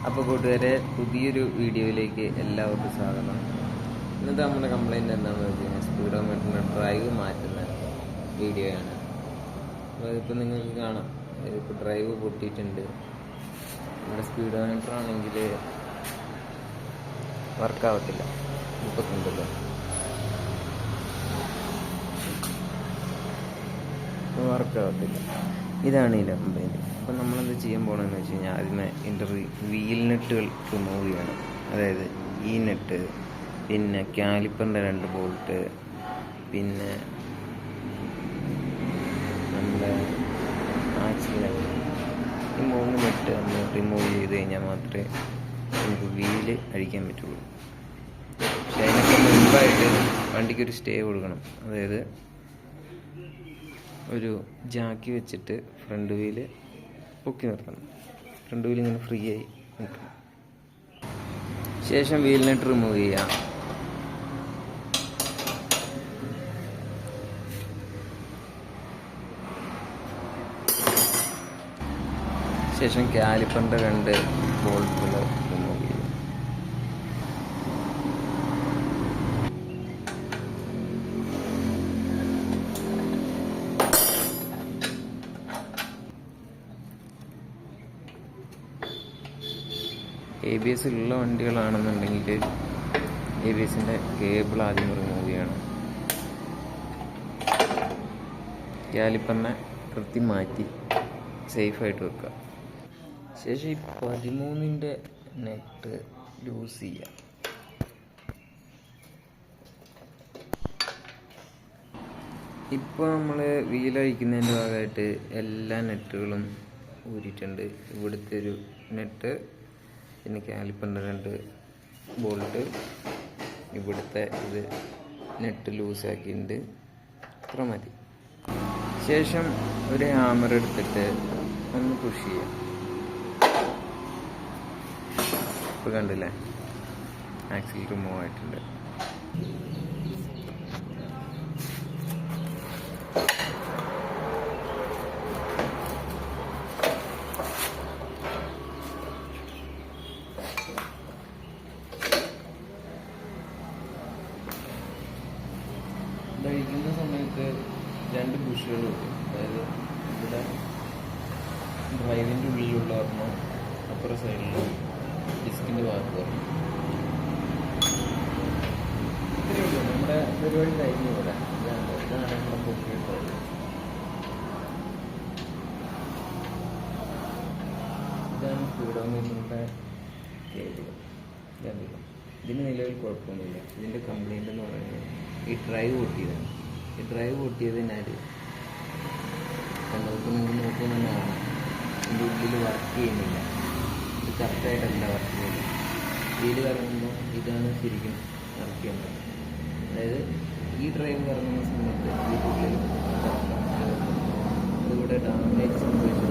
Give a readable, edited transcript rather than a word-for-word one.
അപ്പോൾ കൂട്ടുകാരെ, പുതിയൊരു വീഡിയോയിലേക്ക് എല്ലാവർക്കും സ്വാഗതം. ഇന്നത്തെ നമ്മുടെ കംപ്ലൈൻറ്റ് എന്താണെന്ന് വെച്ച് കഴിഞ്ഞാൽ സ്പീഡോമീറ്ററിൻ്റെ ഡ്രൈവ് മാറ്റുന്ന വീഡിയോയാണ്. അപ്പോൾ ഇതിപ്പോൾ നിങ്ങൾക്ക് കാണാം, ഇപ്പോൾ ഡ്രൈവ് പൊട്ടിയിട്ടുണ്ട്. നമ്മുടെ സ്പീഡോമീറ്റർ ആണെങ്കിൽ വർക്കാവത്തില്ല. ഇപ്പോൾ കണ്ടല്ലോ, വർക്കാവത്തില്ല. ഇതാണ് ഈ കംപ്ലൈൻറ്റ്. അപ്പോൾ നമ്മളെന്ത് ചെയ്യാൻ പോകണമെന്ന് വെച്ച് കഴിഞ്ഞാൽ ആദ്യമേ വീൽ നെറ്റുകൾ റിമൂവ് ചെയ്യണം. അതായത് ഈ നെറ്റ്, പിന്നെ കാലിപ്പറിൻ്റെ 2 ബോൾട്ട്, പിന്നെ നമ്മുടെ ആക്സിൽ, ഈ 3 നെറ്റ് നമ്മൾ റിമൂവ് ചെയ്ത് കഴിഞ്ഞാൽ മാത്രമേ നമുക്ക് വീല് അഴിക്കാൻ പറ്റുള്ളൂ. പക്ഷെ അതിനൊക്കെ മുൻപായിട്ട് വണ്ടിക്കൊരു സ്റ്റേ കൊടുക്കണം. അതായത് ഒരു ജാക്കി വെച്ചിട്ട് ഫ്രണ്ട് വീല് പൊക്കി നിർത്തണം. ഫ്രണ്ട് വീൽ ഇങ്ങനെ ഫ്രീ ആയി നിൽക്കണം. ശേഷം വീൽ നെറ്റ് റിമൂവ് ചെയ്യാം. ശേഷം കാലിപ്പറിൻ്റെ 2 ബോൾട്ടുകൾ റിമൂവ് ചെയ്യാം. ABS ഉള്ള വണ്ടികളാണെന്നുണ്ടെങ്കിൽ ABSൻ്റെ കേബിൾ ആദ്യം റിമൂവ് ചെയ്യണം. കാലിപ്പറിനെ കൃത്യം മാറ്റി സേഫായിട്ട് വെക്കുക. ശേഷം ഈ 13ൻ്റെ നെറ്റ് ലൂസ് ചെയ്യാം. ഇപ്പോൾ നമ്മൾ വീലഴിക്കുന്നതിൻ്റെ ഭാഗമായിട്ട് എല്ലാ നെറ്റുകളും ഊരിയിട്ടുണ്ട്. ഇവിടുത്തെ ഒരു നെറ്റ്, പിന്നെ കാലിപ്പറിൻ്റെ 2 ബോൾട്ട്, ഇവിടുത്തെ ഇത് നെറ്റ് ലൂസാക്കിയിട്ടുണ്ട്. ഇത്ര മതി. ശേഷം ഒരു ഹാമർ എടുത്തിട്ട് ഒന്ന് പുഷ് ചെയ്യാം. ഇപ്പോൾ കണ്ടില്ലേ, ആക്സിൽ റിമൂവ് ആയിട്ടുണ്ട്. കഴിക്കുന്ന സമയത്ത് 2 ബുഷുകൾ വരും. അതായത് ഇവിടെ ഡ്രൈവിൻ്റെ ഉള്ളിലുള്ള ഒരെണ്ണം, അപ്പുറ സൈഡിൽ ഡിസ്കിൻ്റെ ഭാഗത്ത് വരണം. ഇത്രയേ ഉള്ളൂ. നമ്മുടെ പരിപാടി കഴിഞ്ഞു. ഇവിടെ ഇതാണ് നമ്മുടെ പൊക്കിയിട്ടുള്ളത്. ഇതാണ് സ്പീഡോമീറ്ററിൻ്റെ കേബിൾ. ഇതിന് നിലവിൽ കുഴപ്പമൊന്നുമില്ല. ഇതിൻ്റെ കംപ്ലൈൻറ്റ് എന്ന് പറയുന്നത് ഈ ഡ്രൈവ് പൊട്ടിയതാണ്. ഈ ഡ്രൈവ് പൊട്ടിയതിനാൽ നിങ്ങൾക്ക് നോക്കുമ്പോൾ തന്നെ കാണാം, ഇതിൻ്റെ ഉള്ളിൽ വർക്ക് ചെയ്യുന്നില്ല. ഇത് കറക്റ്റായിട്ടല്ല വർക്ക് ചെയ്യുന്നത്. വീല് കറങ്ങുമ്പോൾ ഇതാണ് ശരിക്കും വർക്ക് ചെയ്യുന്നത്. അതായത് ഈ ഡ്രൈവ് കറങ്ങുന്ന സമയത്ത് ഇതിൻ്റെ ഉള്ളിൽ ഇതിവിടെ ഡാമേജ് സംഭവിച്ചു